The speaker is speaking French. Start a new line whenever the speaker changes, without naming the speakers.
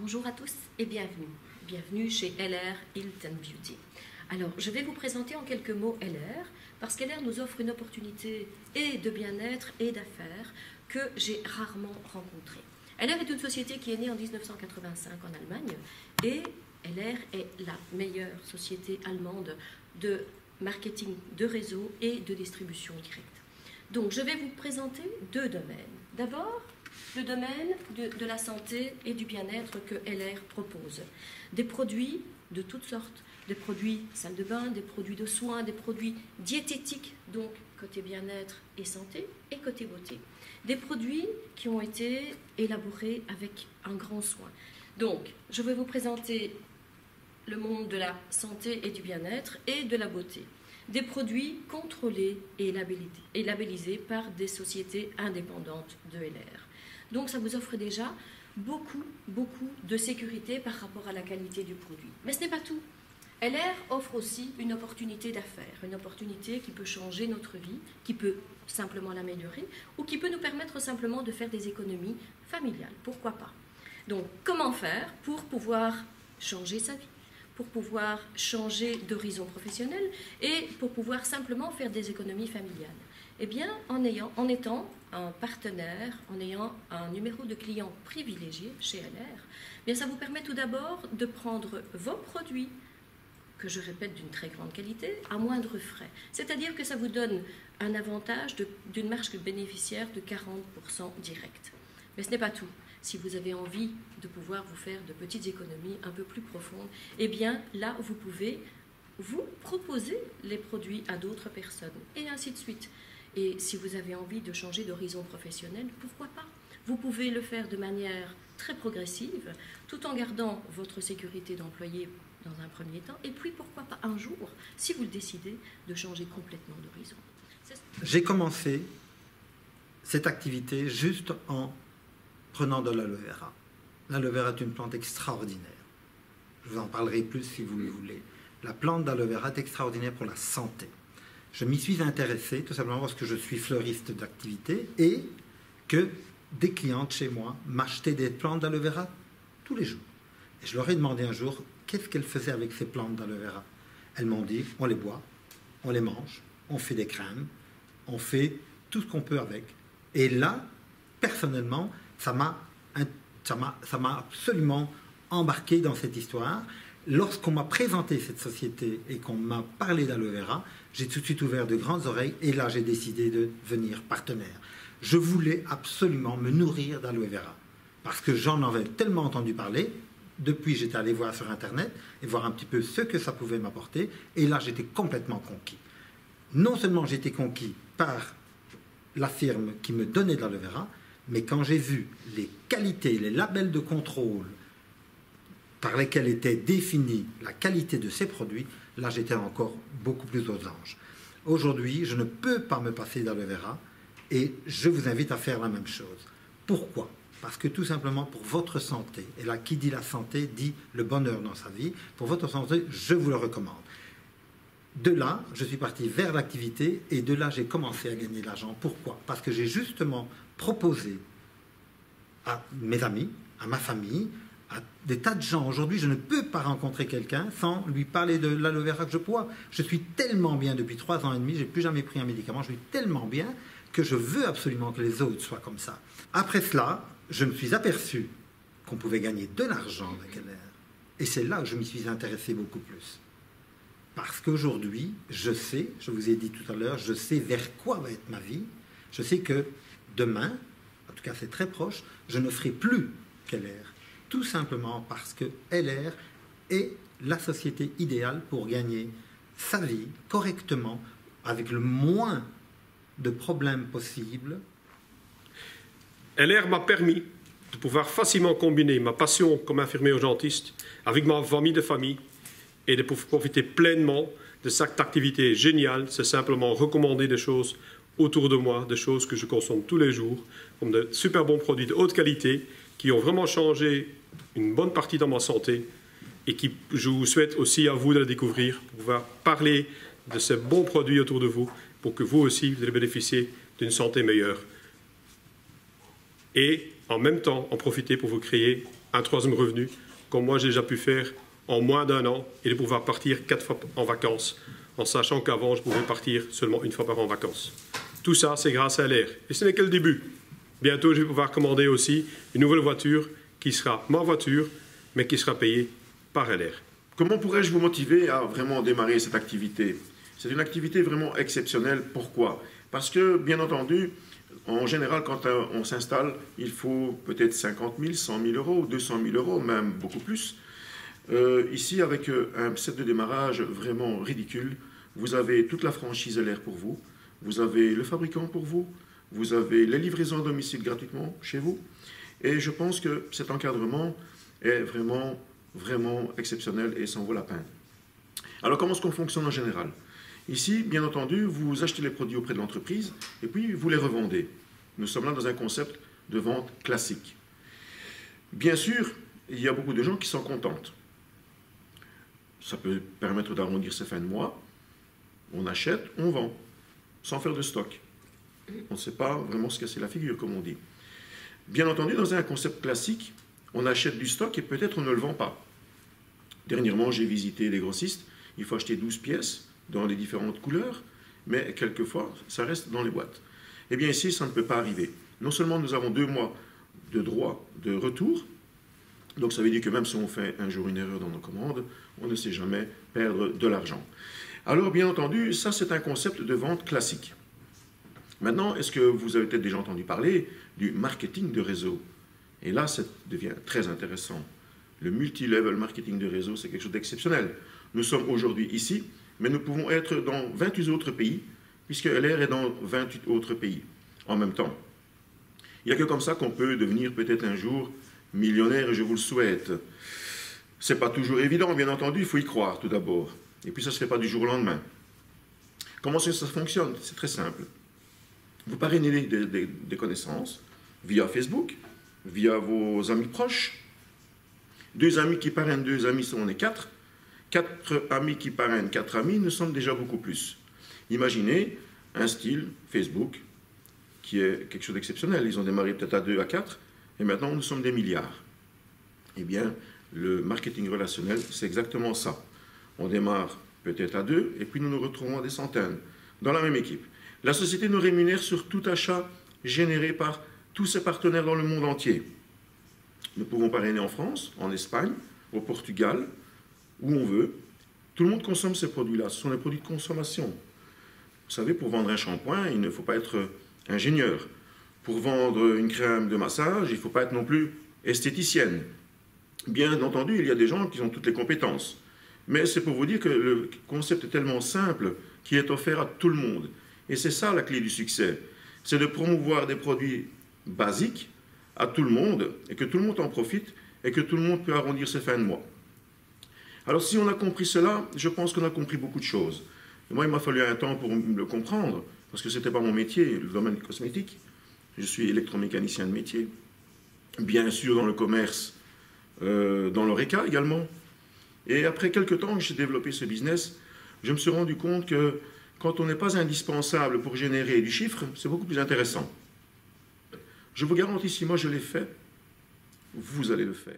Bonjour à tous et bienvenue. Bienvenue chez LR Health and Beauty. Alors, je vais vous présenter en quelques mots LR, parce qu'LR nous offre une opportunité et de bien-être et d'affaires que j'ai rarement rencontrée. LR est une société qui est née en 1985 en Allemagne et LR est la meilleure société allemande de marketing de réseau et de distribution directe. Donc, je vais vous présenter deux domaines. D'abord, le domaine de la santé et du bien-être que LR propose. Des produits de toutes sortes, des produits salle de bain, des produits de soins, des produits diététiques, donc côté bien-être et santé, et côté beauté. Des produits qui ont été élaborés avec un grand soin. Donc, je vais vous présenter le monde de la santé et du bien-être et de la beauté. Des produits contrôlés et labellisés par des sociétés indépendantes de LR. Donc ça vous offre déjà beaucoup de sécurité par rapport à la qualité du produit. Mais ce n'est pas tout. LR offre aussi une opportunité d'affaires, une opportunité qui peut changer notre vie, qui peut simplement l'améliorer ou qui peut nous permettre simplement de faire des économies familiales. Pourquoi pas? Donc comment faire pour pouvoir changer sa vie, pour pouvoir changer d'horizon professionnel et pour pouvoir simplement faire des économies familiales? Eh bien, en étant un partenaire, en ayant un numéro de client privilégié chez LR, eh bien, ça vous permet tout d'abord de prendre vos produits, que je répète d'une très grande qualité, à moindre frais. C'est-à-dire que ça vous donne un avantage d'une marge bénéficiaire de 40% direct. Mais ce n'est pas tout. Si vous avez envie de pouvoir vous faire de petites économies un peu plus profondes, eh bien là, vous pouvez vous proposer les produits à d'autres personnes, et ainsi de suite. Et si vous avez envie de changer d'horizon professionnel, pourquoi pas? Vous pouvez le faire de manière très progressive, tout en gardant votre sécurité d'employé dans un premier temps, et puis pourquoi pas un jour, si vous le décidez, de changer complètement d'horizon.
J'ai commencé cette activité juste en prenant de l'aloe vera. L'aloe vera est une plante extraordinaire. Je vous en parlerai plus si vous le voulez. La plante d'aloe vera est extraordinaire pour la santé. Je m'y suis intéressé tout simplement parce que je suis fleuriste d'activité et que des clientes chez moi m'achetaient des plantes d'aloe vera tous les jours. Et je leur ai demandé un jour qu'est-ce qu'elles faisaient avec ces plantes d'aloe vera. Elles m'ont dit on les boit, on les mange, on fait des crèmes, on fait tout ce qu'on peut avec. Et là, personnellement, ça m'a absolument embarqué dans cette histoire. Lorsqu'on m'a présenté cette société et qu'on m'a parlé d'aloe vera, j'ai tout de suite ouvert de grandes oreilles et là j'ai décidé de devenir partenaire. Je voulais absolument me nourrir d'aloe vera parce que j'en avais tellement entendu parler. Depuis, j'étais allé voir sur Internet et voir un petit peu ce que ça pouvait m'apporter et là j'étais complètement conquis. Non seulement j'étais conquis par la firme qui me donnait de l'aloe vera, mais quand j'ai vu les qualités, les labels de contrôle par lesquels était définie la qualité de ces produits, là j'étais encore beaucoup plus aux anges. Aujourd'hui, je ne peux pas me passer d'aloe vera et je vous invite à faire la même chose. Pourquoi? Parce que tout simplement pour votre santé, et là qui dit la santé dit le bonheur dans sa vie, pour votre santé, je vous le recommande. De là, je suis parti vers l'activité et de là j'ai commencé à gagner de l'argent. Pourquoi? Parce que j'ai justement proposé à mes amis, à ma famille, à des tas de gens. Aujourd'hui, je ne peux pas rencontrer quelqu'un sans lui parler de l'aloe vera que je bois. Je suis tellement bien depuis 3 ans et demi, je n'ai plus jamais pris un médicament, je suis tellement bien que je veux absolument que les autres soient comme ça. Après cela, je me suis aperçu qu'on pouvait gagner de l'argent avec LR. Et c'est là que je m'y suis intéressé beaucoup plus. Parce qu'aujourd'hui, je sais, je vous ai dit tout à l'heure, je sais vers quoi va être ma vie. Je sais que demain, en tout cas c'est très proche, je ne ferai plus qu'LR. Tout simplement parce que LR est la société idéale pour gagner sa vie correctement, avec le moins de problèmes possibles.
LR m'a permis de pouvoir facilement combiner ma passion comme infirmier urgentiste avec ma famille et de pouvoir profiter pleinement de cette activité géniale. C'est simplement recommander des choses autour de moi, des choses que je consomme tous les jours, comme de super bons produits de haute qualité qui ont vraiment changé une bonne partie dans ma santé et qui, je vous souhaite aussi à vous de la découvrir, pour pouvoir parler de ces bons produits autour de vous, pour que vous aussi, vous allez bénéficier d'une santé meilleure. Et en même temps, en profiter pour vous créer un troisième revenu, comme moi j'ai déjà pu faire en moins d'un an, et de pouvoir partir 4 fois en vacances, en sachant qu'avant je pouvais partir seulement 1 fois par an en vacances. Tout ça, c'est grâce à LR. Et ce n'est que le début. Bientôt, je vais pouvoir commander aussi une nouvelle voiture qui sera ma voiture, mais qui sera payée par LR.
Comment pourrais-je vous motiver à vraiment démarrer cette activité? C'est une activité vraiment exceptionnelle. Pourquoi? Parce que, bien entendu, en général, quand on s'installe, il faut peut-être 50 000, 100 000 euros, 200 000 euros, même beaucoup plus. Ici, avec un set de démarrage vraiment ridicule, vous avez toute la franchise LR pour vous, vous avez le fabricant pour vous, vous avez les livraisons à domicile gratuitement chez vous. Et je pense que cet encadrement est vraiment exceptionnel et ça en vaut la peine. Alors, comment est-ce qu'on fonctionne en général? Ici, bien entendu, vous achetez les produits auprès de l'entreprise et puis vous les revendez. Nous sommes là dans un concept de vente classique. Bien sûr, il y a beaucoup de gens qui s'en contentent. Ça peut permettre d'arrondir ses fins de mois. On achète, on vend, sans faire de stock. On ne sait pas vraiment se casser la figure, comme on dit. Bien entendu, dans un concept classique, on achète du stock et peut-être on ne le vend pas. Dernièrement, j'ai visité les grossistes. Il faut acheter 12 pièces dans les différentes couleurs, mais quelquefois, ça reste dans les boîtes. Eh bien, ici, ça ne peut pas arriver. Non seulement nous avons 2 mois de droit de retour, donc ça veut dire que même si on fait un jour une erreur dans nos commandes, on ne sait jamais perdre de l'argent. Alors, bien entendu, ça, c'est un concept de vente classique. Maintenant, est-ce que vous avez peut-être déjà entendu parler du marketing de réseau? Et là, ça devient très intéressant. Le multi-level marketing de réseau, c'est quelque chose d'exceptionnel. Nous sommes aujourd'hui ici, mais nous pouvons être dans 28 autres pays, puisque LR est dans 28 autres pays en même temps. Il n'y a que comme ça qu'on peut devenir peut-être un jour millionnaire, et je vous le souhaite. Ce n'est pas toujours évident, bien entendu, il faut y croire tout d'abord. Et puis ça ne se fait pas du jour au lendemain. Comment ça fonctionne? C'est très simple. Vous parrainez des connaissances via Facebook, via vos amis proches. 2 amis qui parrainent 2 amis, on est 4. 4 amis qui parrainent 4 amis, nous sommes déjà beaucoup plus. Imaginez un style Facebook qui est quelque chose d'exceptionnel. Ils ont démarré peut-être à 2, à 4, et maintenant nous sommes des milliards. Eh bien, le marketing relationnel, c'est exactement ça. On démarre peut-être à 2, et puis nous nous retrouvons à des centaines, dans la même équipe. La société nous rémunère sur tout achat généré par tous ses partenaires dans le monde entier. Nous pouvons parrainer en France, en Espagne, au Portugal, où on veut. Tout le monde consomme ces produits-là. Ce sont des produits de consommation. Vous savez, pour vendre un shampoing, il ne faut pas être ingénieur. Pour vendre une crème de massage, il ne faut pas être non plus esthéticienne. Bien entendu, il y a des gens qui ont toutes les compétences. Mais c'est pour vous dire que le concept est tellement simple qu'il est offert à tout le monde. Et c'est ça la clé du succès. C'est de promouvoir des produits basiques à tout le monde, et que tout le monde en profite, et que tout le monde peut arrondir ses fins de mois. Alors si on a compris cela, je pense qu'on a compris beaucoup de choses. Et moi, il m'a fallu un temps pour le comprendre, parce que ce n'était pas mon métier, le domaine cosmétique. Je suis électromécanicien de métier. Bien sûr, dans le commerce, dans l'ORECA également. Et après quelques temps que j'ai développé ce business, je me suis rendu compte que quand on n'est pas indispensable pour générer du chiffre, c'est beaucoup plus intéressant. Je vous garantis, si moi je l'ai fait, vous allez le faire.